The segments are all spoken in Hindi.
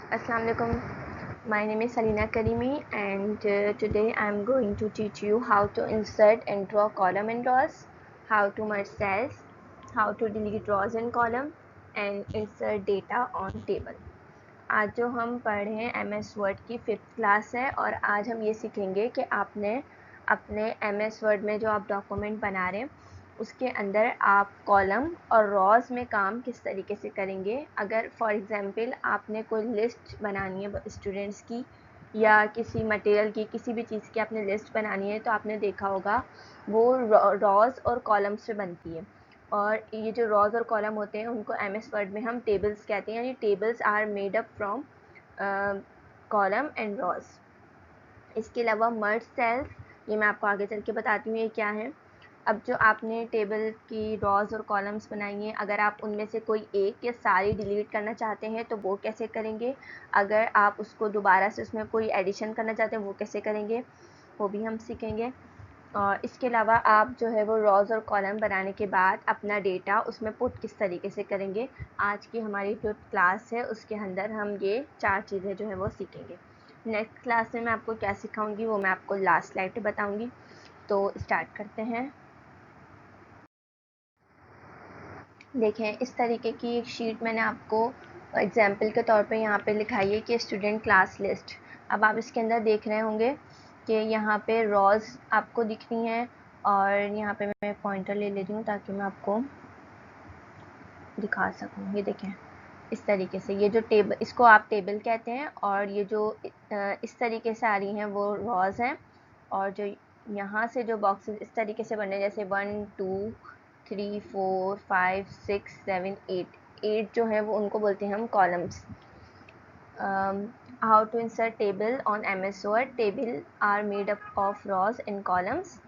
Assalamu alaikum. My name is Salina Karimi and today I am going to teach you how to insert and draw column and rows, how to merge cells, how to delete rows and column and insert data on table. आज जो हम पढ़ रहे हैं MS Word की 5th क्लास है और आज हम ये सीखेंगे कि आपने अपने MS Word में जो आप डॉक्यूमेंट बना रहे हैं उसके अंदर आप कॉलम और रॉज में काम किस तरीके से करेंगे। अगर फॉर एग्ज़ाम्पल आपने कोई लिस्ट बनानी है स्टूडेंट्स की या किसी मटेरियल की, किसी भी चीज़ की आपने लिस्ट बनानी है तो आपने देखा होगा वो रॉज और कॉलम से बनती है। और ये जो रॉज और कॉलम होते हैं उनको MS वर्ड में हम टेबल्स कहते हैं, यानी tables are made up from column and rows. इसके अलावा मर्ज सेल्स, ये मैं आपको आगे चल के बताती हूँ ये क्या है। अब जो आपने टेबल की रॉज और कॉलम्स बनाई हैं, अगर आप उनमें से कोई एक या सारी डिलीट करना चाहते हैं तो वो कैसे करेंगे। अगर आप उसको दोबारा से उसमें कोई एडिशन करना चाहते हैं वो कैसे करेंगे, वो भी हम सीखेंगे। और इसके अलावा आप जो है वो रॉज और कॉलम बनाने के बाद अपना डेटा उसमें पुट किस तरीके से करेंगे। आज की हमारी जो क्लास है उसके अंदर हम ये 4 चीज़ें जो है वो सीखेंगे। नेक्स्ट क्लास में मैं आपको क्या सिखाऊंगी वो मैं आपको लास्ट स्लाइड पे बताऊंगी। तो स्टार्ट करते हैं। देखें, इस तरीके की एक शीट मैंने आपको एग्जाम्पल के तौर पे यहाँ पे लिखाई है कि स्टूडेंट क्लास लिस्ट। अब आप इसके अंदर देख रहे होंगे कि यहाँ पे रॉज आपको दिख रही हैं और यहाँ पे मैं पॉइंटर ले लेती हूँ ताकि मैं आपको दिखा सकूँ। ये देखें, इस तरीके से ये जो टेबल, इसको आप टेबल कहते हैं और ये जो इस तरीके से आ रही हैं वो रॉज हैं और जो यहाँ से जो बॉक्सेस इस तरीके से बने जैसे 1 2 3 4 5 6 7 8 जो है वो उनको बोलते हैं हम columns. How to insert table on MS word. Table are made up of rows and columns.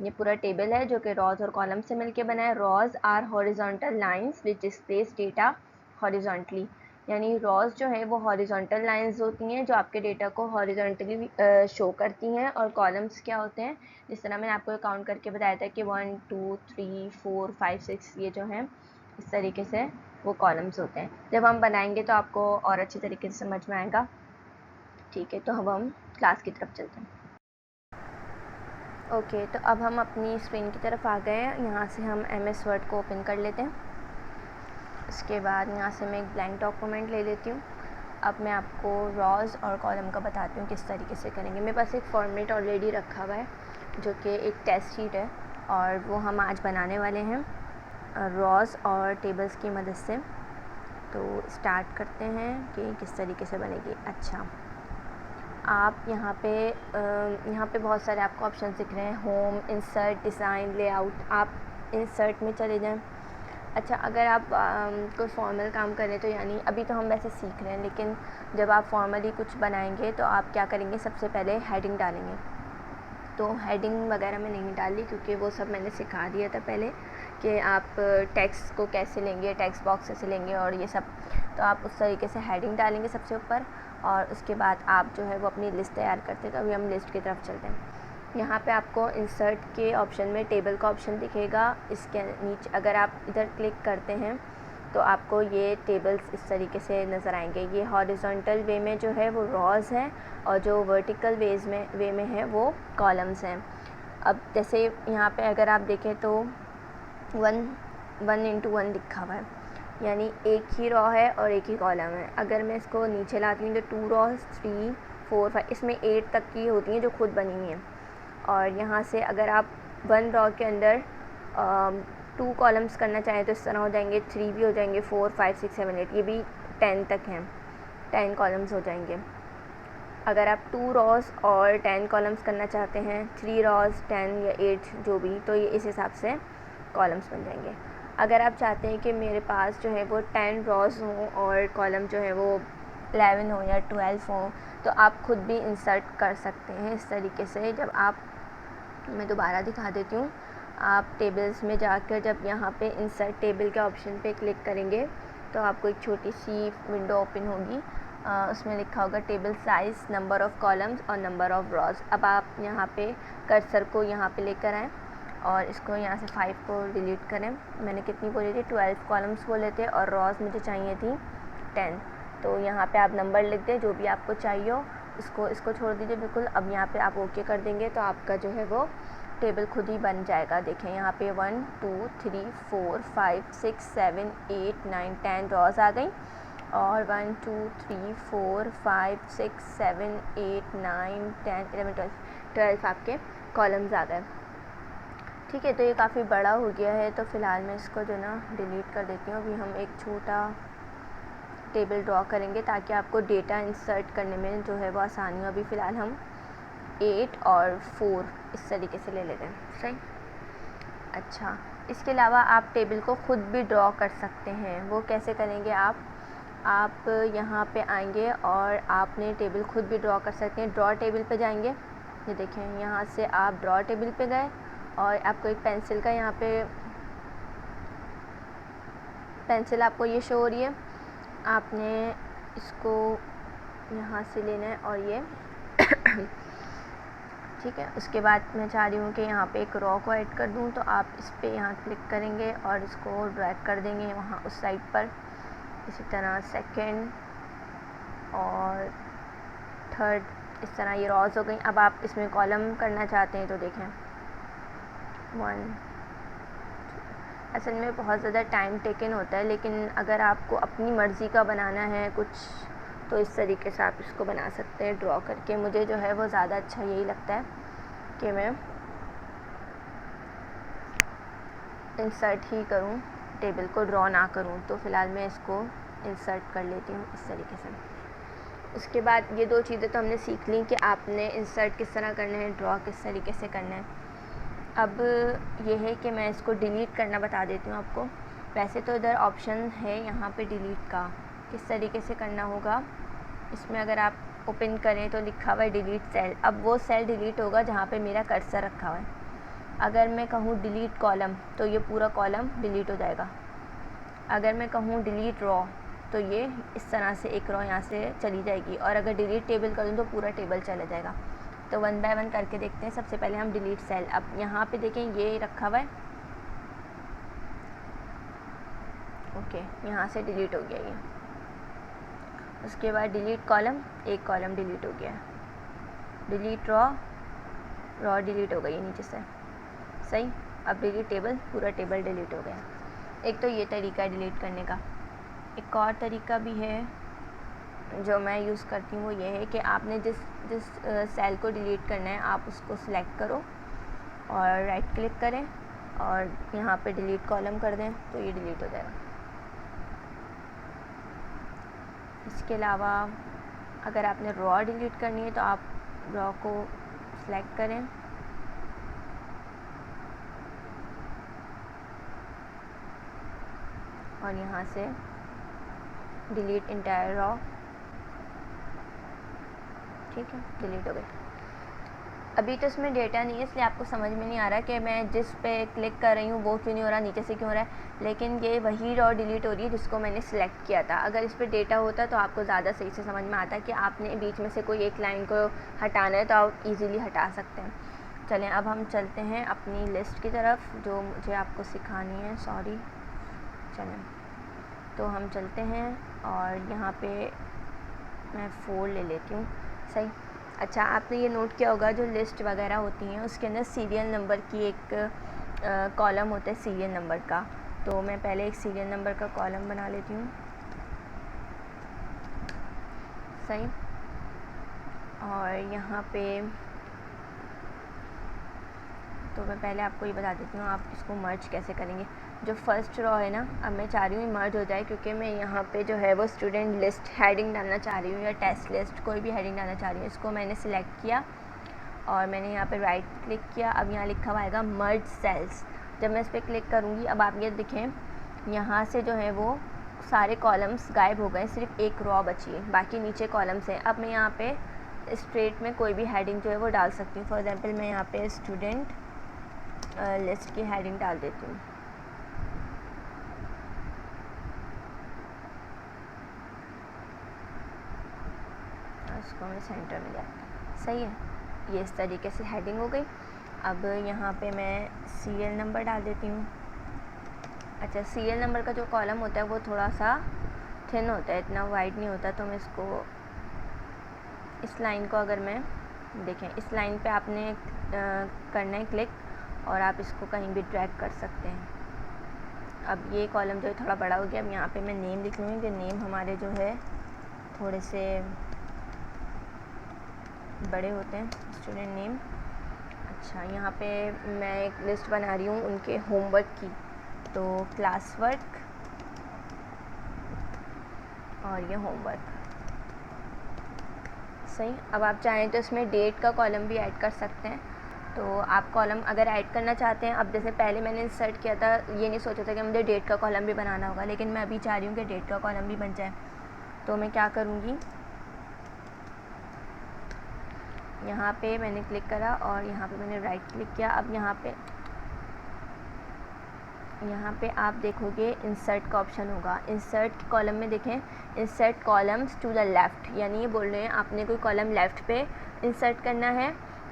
ये पूरा टेबल है जो कि रॉज और कॉलम से मिलके बना है। Rows are horizontal lines which displays data horizontally, यानी रॉज जो है वो हॉरिजॉन्टल लाइंस होती हैं जो आपके डेटा को हॉरिजॉन्टली शो करती हैं। और कॉलम्स क्या होते हैं, जिस तरह मैंने आपको काउंट करके बताया था कि 1 2 3 4 5 6, ये जो हैं इस तरीके से वो कॉलम्स होते हैं। जब हम बनाएंगे तो आपको और अच्छी तरीके से समझ में आएगा। ठीक है, तो अब हम क्लास की तरफ चलते हैं। ओके, तो अब हम अपनी स्क्रीन की तरफ आ गए हैं। यहाँ से हम MS वर्ड को ओपन कर लेते हैं। उसके बाद यहाँ से मैं एक ब्लैंक डॉक्यूमेंट ले लेती हूँ। अब मैं आपको रॉज और कॉलम का बताती हूँ किस तरीके से करेंगे। मेरे पास एक फॉर्मेट ऑलरेडी रखा हुआ है जो कि एक टेस्ट शीट है और वो हम आज बनाने वाले हैं रॉज और टेबल्स की मदद से। तो स्टार्ट करते हैं कि किस तरीके से बनेगी। अच्छा, आप यहाँ पे बहुत सारे आपको ऑप्शन दिख रहे हैं, होम, इंसर्ट, डिज़ाइन, लेआउट। आप इंसर्ट में चले जाएं। अच्छा, अगर आप कोई फॉर्मल काम कर रहे हैं तो यानी अभी तो हम वैसे सीख रहे हैं, लेकिन जब आप फॉर्मली कुछ बनाएंगे तो आप क्या करेंगे, सबसे पहले हेडिंग डालेंगे। तो हेडिंग वगैरह में नहीं डाली क्योंकि वो सब मैंने सिखा दिया था पहले कि आप टेक्स्ट को कैसे लेंगे, टेक्स्ट बॉक्स कैसे लेंगे और ये सब। तो आप उस तरीके से हेडिंग डालेंगे सबसे ऊपर और उसके बाद आप जो है वो अपनी लिस्ट तैयार करते हैं। तो अभी हम लिस्ट की तरफ चलते हैं। यहाँ पे आपको इंसर्ट के ऑप्शन में टेबल का ऑप्शन दिखेगा। इसके नीचे अगर आप इधर क्लिक करते हैं तो आपको ये टेबल्स इस तरीके से नज़र आएंगे। ये हॉरिजॉन्टल वे में जो है वो रॉज हैं और जो वर्टिकल वे में है वो कॉलम्स हैं। अब जैसे यहाँ पे अगर आप देखें तो 1 into 1 लिखा हुआ है, यानी एक ही रॉ है और एक ही कॉलम है। अगर मैं इसको नीचे लाती हूँ तो 2 रॉज 3 4 5, इसमें 8 तक की होती हैं जो खुद बनी हुई हैं। और यहाँ से अगर आप 1 रॉ के अंदर 2 कॉलम्स करना चाहें तो इस तरह हो जाएंगे, 3 भी हो जाएंगे, 4 5 6 7 8, ये भी 10 तक हैं, 10 कॉलम्स हो जाएंगे। अगर आप 2 रॉज और 10 कॉलम्स करना चाहते हैं, 3 रॉज 10 या 8 जो भी, तो ये इस हिसाब से कॉलम्स बन जाएंगे। अगर आप चाहते हैं कि मेरे पास जो है वो 10 रॉज हों और कॉलम जो है वो 11 हो या 12 हो, तो आप खुद भी इंसर्ट कर सकते हैं इस तरीके से। जब आप, मैं दोबारा दिखा देती हूँ, आप टेबल्स में जाकर जब यहाँ पे इंसर्ट टेबल के ऑप्शन पे क्लिक करेंगे तो आपको एक छोटी सी विंडो ओपन होगी। उसमें लिखा होगा table size, number of columns और नंबर ऑफ़ रॉज। अब आप यहाँ पे कर्सर को यहाँ पे लेकर आएँ और इसको यहाँ से 5 को डिलीट करें। मैंने कितनी बोली थी, 12 कॉलम्स बोले थे और रॉज मुझे चाहिए थी 10। तो यहाँ पे आप नंबर लिख दें जो भी आपको चाहिए हो, इसको छोड़ दीजिए बिल्कुल। अब यहाँ पे आप ओके कर देंगे तो आपका जो है वो टेबल खुद ही बन जाएगा। देखें यहाँ पे 1 2 3 4 5 6 7 8 9 10 ड्रॉज आ गई, और 1 2 3 4 5 6 7 8 9 10 11 12 आपके कॉलम्स आ गए। ठीक है, तो ये काफ़ी बड़ा हो गया है, तो फ़िलहाल मैं इसको जो ना डिलीट कर देती हूँ। अभी हम एक छोटा टेबल ड्रॉ करेंगे ताकि आपको डेटा इंसर्ट करने में जो है वो आसानी हो। अभी फ़िलहाल हम 8 और 4 इस तरीके से ले लेते हैं, सही। अच्छा, इसके अलावा आप टेबल को ख़ुद भी ड्रॉ कर सकते हैं। वो कैसे करेंगे? आप यहाँ पे आएंगे और आपने टेबल खुद भी ड्रॉ कर सकते हैं। ड्रॉ टेबल पे जाएंगे, ये देखें यहाँ से आप ड्रॉ टेबल पे गए और आपको एक पेंसिल का यहाँ पे पेंसिल आपको ये शो हो रही है, आपने इसको यहाँ से लेना है और ये ठीक है। उसके बाद मैं चाह रही हूँ कि यहाँ पे एक रॉ को ऐड कर दूँ, तो आप इस पर यहाँ क्लिक करेंगे और इसको ड्रैग कर देंगे वहाँ उस साइड पर। इसी तरह सेकंड और थर्ड, इस तरह ये रॉज हो गई। अब आप इसमें कॉलम करना चाहते हैं तो देखें 1 असल में बहुत ज़्यादा टाइम टेकन होता है, लेकिन अगर आपको अपनी मर्ज़ी का बनाना है कुछ तो इस तरीके से आप इसको बना सकते हैं ड्रॉ करके। मुझे जो है वो ज़्यादा अच्छा यही लगता है कि मैं इंसर्ट ही करूं, टेबल को ड्रॉ ना करूं। तो फ़िलहाल मैं इसको इंसर्ट कर लेती हूं इस तरीके से। उसके बाद ये 2 चीज़ें तो हमने सीख ली कि आपने इंसर्ट किस तरह करना है, ड्रॉ किस तरीके से करना है। अब ये है कि मैं इसको डिलीट करना बता देती हूँ आपको। वैसे तो इधर ऑप्शन है यहाँ पे डिलीट का, किस तरीके से करना होगा। इसमें अगर आप ओपन करें तो लिखा हुआ है डिलीट सेल। अब वो सेल डिलीट होगा जहाँ पे मेरा कर्सर रखा हुआ है। अगर मैं कहूँ डिलीट कॉलम तो ये पूरा कॉलम डिलीट हो जाएगा। अगर मैं कहूँ डिलीट रॉ तो ये इस तरह से एक रॉ यहाँ से चली जाएगी, और अगर डिलीट टेबल करूँ तो पूरा टेबल चला जाएगा। तो 1 बाय 1 करके देखते हैं। सबसे पहले हम डिलीट सेल, अब यहाँ पे देखें ये रखा हुआ है, ओके, यहाँ से डिलीट हो गया ये। उसके बाद डिलीट कॉलम, एक कॉलम डिलीट हो गया। डिलीट रॉ, रॉ डिलीट हो गई नीचे से, सही। अब डिलीट टेबल, पूरा टेबल डिलीट हो गया। एक तो ये तरीका है डिलीट करने का। एक और तरीका भी है जो मैं यूज़ करती हूँ, वो ये है कि आपने जिस सेल को डिलीट करना है आप उसको सिलेक्ट करो और राइट क्लिक करें और यहाँ पे डिलीट कॉलम कर दें तो ये डिलीट हो जाएगा। इसके अलावा अगर आपने रॉ डिलीट करनी है तो आप रॉ को सिलेक्ट करें और यहाँ से डिलीट इंटायर रॉ, ठीक है, डिलीट हो गई। अभी तो इसमें डेटा नहीं है इसलिए आपको समझ में नहीं आ रहा कि मैं जिस पे क्लिक कर रही हूँ वो क्यों नहीं हो रहा, नीचे से क्यों हो रहा है, लेकिन ये वही रॉ डिलीट हो रही है जिसको मैंने सिलेक्ट किया था। अगर इस पर डेटा होता तो आपको ज़्यादा सही से समझ में आता कि आपने बीच में से कोई एक लाइन को हटाना है तो आप ईज़िली हटा सकते हैं। चलें अब हम चलते हैं अपनी लिस्ट की तरफ जो मुझे आपको सिखानी है, सॉरी। चलें तो हम चलते हैं और यहाँ पे मैं 4 ले लेती हूँ, सही। अच्छा, आपने ये नोट किया होगा जो लिस्ट वगैरह होती हैं उसके अंदर सीरियल नंबर की एक कॉलम होता है सीरियल नंबर का। तो मैं पहले एक सीरियल नंबर का कॉलम बना लेती हूँ, सही। और यहाँ पे तो मैं पहले आपको ये बता देती हूँ आप इसको मर्ज कैसे करेंगे। जो फर्स्ट रॉ है ना, अब मैं चाह रही हूँ मर्ज हो जाए क्योंकि मैं यहाँ पे जो है वो स्टूडेंट लिस्ट हेडिंग डालना चाह रही हूँ या टेस्ट लिस्ट, कोई भी हेडिंग डालना चाह रही हूँ। इसको मैंने सिलेक्ट किया और मैंने यहाँ पे राइट क्लिक किया। अब यहाँ लिखा हुआ आएगा मर्ज सेल्स। जब मैं इस पर क्लिक करूँगी अब आप ये देखें यहाँ से जो है वो सारे कॉलम्स गायब हो गए, सिर्फ एक रॉ बची है, बाकी नीचे कॉलम्स हैं। अब मैं यहाँ पे स्ट्रेट में कोई भी हेडिंग जो है वो डाल सकती हूँ। फॉर एग्जांपल मैं यहाँ पे स्टूडेंट लिस्ट की हेडिंग डाल देती हूँ। इसको मैं सेंटर में जाता, सही है। ये इस तरीके से हेडिंग हो गई। अब यहाँ पे मैं सीरियल नंबर डाल देती हूँ। अच्छा, सीरियल नंबर का जो कॉलम होता है वो थोड़ा सा थिन होता है, इतना वाइड नहीं होता। तो मैं इसको, इस लाइन को अगर मैं देखें, इस लाइन पे आपने करना है क्लिक और आप इसको कहीं भी ड्रैग कर सकते हैं। अब ये कॉलम जो है थोड़ा बड़ा हो गया। अब यहाँ पे मैं नेम लिख लूँगी कि नेम हमारे जो है थोड़े से बड़े होते हैं, स्टूडेंट नेम। अच्छा, यहाँ पे मैं एक लिस्ट बना रही हूँ उनके होमवर्क की, तो क्लास वर्क और ये होमवर्क। सही। अब आप चाहें तो इसमें डेट का कॉलम भी ऐड कर सकते हैं। तो आप कॉलम अगर ऐड करना चाहते हैं, अब जैसे पहले मैंने इंसर्ट किया था, ये नहीं सोचा था कि मुझे डेट का कॉलम भी बनाना होगा, लेकिन मैं अभी चाह रही हूँ कि डेट का कॉलम भी बन जाए। तो मैं क्या करूँगी, यहाँ पे मैंने क्लिक करा और यहाँ पे मैंने राइट क्लिक किया। अब यहाँ पे आप देखोगे इंसर्ट का ऑप्शन होगा। इंसर्ट कॉलम में देखें, insert columns to the left, यानी ये बोल रहे हैं आपने कोई कॉलम लेफ़्ट पे इंसर्ट करना है।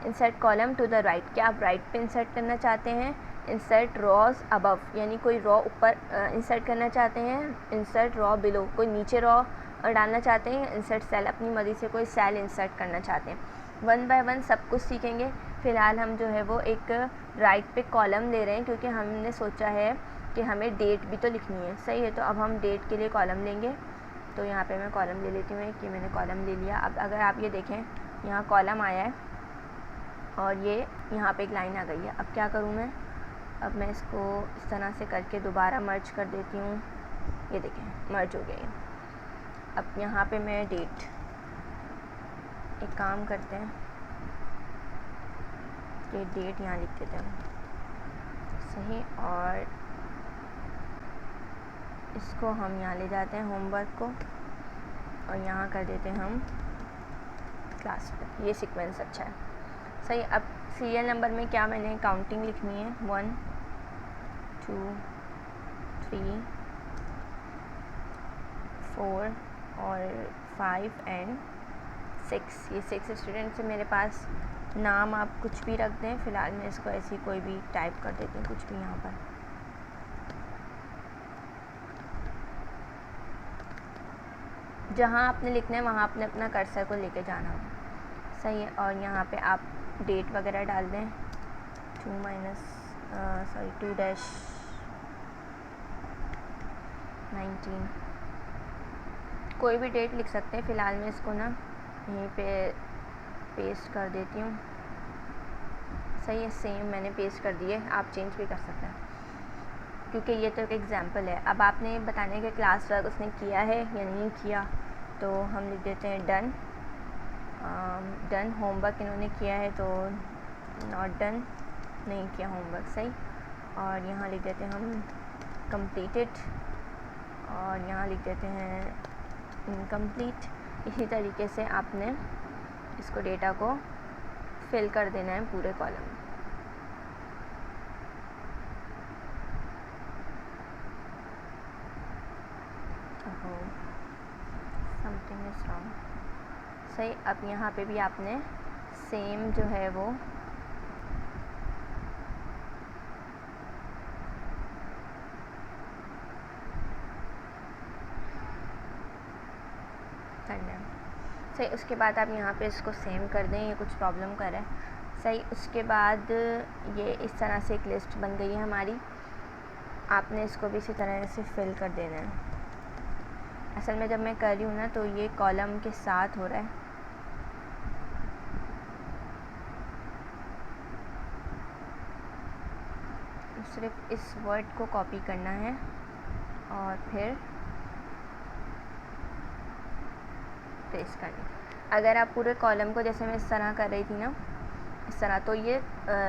Insert column to the right, क्या आप राइट पे इंसर्ट करना चाहते हैं। इंसर्ट रॉज अबव, यानी कोई रॉ ऊपर इंसर्ट करना चाहते हैं। इंसर्ट रॉ बिलो, कोई नीचे रॉ डालना चाहते हैं। इंसर्ट सेल, अपनी मर्ज़ी से कोई सेल इंसर्ट करना चाहते हैं। वन बाय वन सब कुछ सीखेंगे। फ़िलहाल हम जो है वो एक राइट पे कॉलम ले रहे हैं, क्योंकि हमने सोचा है कि हमें डेट भी तो लिखनी है। सही है, तो अब हम डेट के लिए कॉलम लेंगे। तो यहाँ पे मैं कॉलम ले लेती हूँ कि मैंने कॉलम ले लिया। अब अगर आप ये देखें, यहाँ कॉलम आया है और ये यहाँ पे एक लाइन आ गई है। अब क्या करूँ मैं, अब मैं इसको इस तरह से करके दोबारा मर्ज कर देती हूँ। ये देखें मर्ज हो गई। अब यहाँ पे मैं डेट, एक काम करते हैं कि डेट यहाँ लिख देते हैं। सही, और इसको हम यहाँ ले जाते हैं होमवर्क को, और यहाँ कर देते हैं हम क्लास पर। ये सीक्वेंस अच्छा है। सही। अब सीरियल नंबर में क्या मैंने काउंटिंग लिखनी है, 1 2 3 4 और 5 एंड 6। ये 6 स्टूडेंट्स हैं मेरे पास। नाम आप कुछ भी रख दें, फ़िलहाल मैं इसको ऐसी कोई भी टाइप कर देती हूँ, कुछ भी यहाँ पर। जहाँ आपने लिखना है वहाँ आपने अपना कर्सर को लेके जाना है। सही है, और यहाँ पे आप डेट वगैरह डाल दें, 2-19, कोई भी डेट लिख सकते हैं। फ़िलहाल मैं इसको ना यहीं पे पेस्ट कर देती हूँ। सही है, सेम मैंने पेस्ट कर दिए, आप चेंज भी कर सकते हैं, क्योंकि ये तो एक एग्जांपल है। अब आपने बताने के क्लास वर्क उसने किया है या नहीं किया, तो हम लिख देते हैं डन। डन होमवर्क इन्होंने किया है, तो नॉट डन, नहीं किया होमवर्क। सही, और यहाँ लिख देते हैं हम कंप्लीटेड, और यहाँ लिख देते हैं इनकम्प्लीट। इसी तरीके से आपने इसको डेटा को फिल कर देना है पूरे कॉलम। Something is wrong. सही। अब यहाँ पे भी आपने सेम जो है वो करना है। सही, उसके बाद आप यहाँ पे इसको सेव कर दें, ये कुछ प्रॉब्लम कर रहा है। सही, उसके बाद ये इस तरह से एक लिस्ट बन गई है हमारी। आपने इसको भी इसी तरह से फिल कर देना है। असल में जब मैं कर रही हूँ ना, तो ये कॉलम के साथ हो रहा है। सिर्फ इस वर्ड को कॉपी करना है और फिर पेस्ट करनी है। अगर आप पूरे कॉलम को, जैसे मैं इस तरह कर रही थी ना, इस तरह, तो ये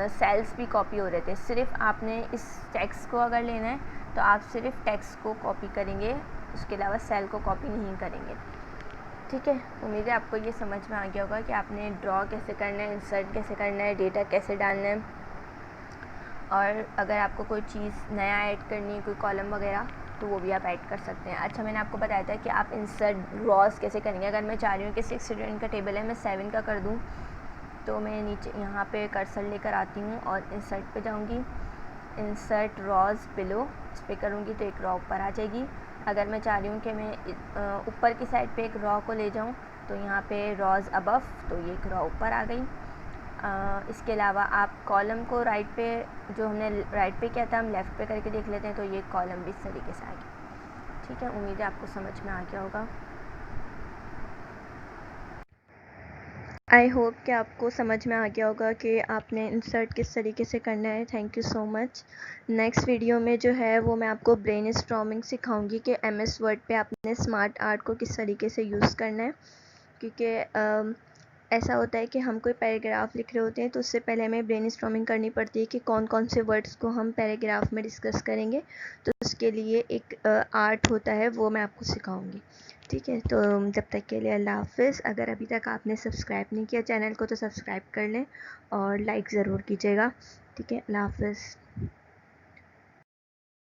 सेल्स भी कॉपी हो रहे थे। सिर्फ आपने इस टेक्स्ट को अगर लेना है तो आप सिर्फ टेक्स्ट को कॉपी करेंगे, उसके अलावा सेल को कॉपी नहीं करेंगे। ठीक है, उम्मीद है आपको ये समझ में आ गया होगा कि आपने ड्रॉ कैसे करना है, इंसर्ट कैसे करना है, डेटा कैसे डालना है, और अगर आपको कोई चीज़ नया ऐड करनी है, कोई कॉलम वगैरह, तो वो भी आप ऐड कर सकते हैं। अच्छा, मैंने आपको बताया था कि आप इंसर्ट रॉस कैसे करेंगे। अगर मैं चाह रही हूँ कि 6 स्टूडेंट का टेबल है, मैं 7 का कर दूँ, तो मैं नीचे यहाँ पे कर्सर लेकर आती हूँ और इंसर्ट पे जाऊँगी, इंसर्ट रॉज बिलो, इस पर करूँगी तो एक रॉ ऊपर आ जाएगी। अगर मैं चाह रही हूँ कि मैं ऊपर की साइड पे एक रॉ को ले जाऊँ तो यहाँ पे रॉज अबव, तो ये एक रॉ ऊपर आ गई। इसके अलावा आप कॉलम को राइट पे, जो हमने राइट पे किया था हम लेफ़्ट पे करके देख लेते हैं, तो ये कॉलम भी इस तरीके से आ गया। ठीक है, उम्मीद है आपको समझ में आ गया होगा। आई होप कि आपको समझ में आ गया होगा कि आपने इंसर्ट किस तरीके से करना है। Thank you so much. Next video में जो है वो मैं आपको ब्रेन स्टॉर्मिंग सिखाऊंगी कि MS वर्ड पे आपने स्मार्ट आर्ट को किस तरीके से यूज़ करना है, क्योंकि ऐसा होता है कि हम कोई पैराग्राफ लिख रहे होते हैं तो उससे पहले हमें ब्रेन स्टॉर्मिंग करनी पड़ती है कि कौन कौन से वर्ड्स को हम पैराग्राफ में डिस्कस करेंगे। तो उसके लिए एक आर्ट होता है, वो मैं आपको सिखाऊंगी। ठीक है, तो जब तक के लिए अल्लाह हाफ़िज़। अगर अभी तक आपने सब्सक्राइब नहीं किया चैनल को तो सब्सक्राइब कर लें और लाइक ज़रूर कीजिएगा। ठीक है, अल्लाह हाफ़िज़।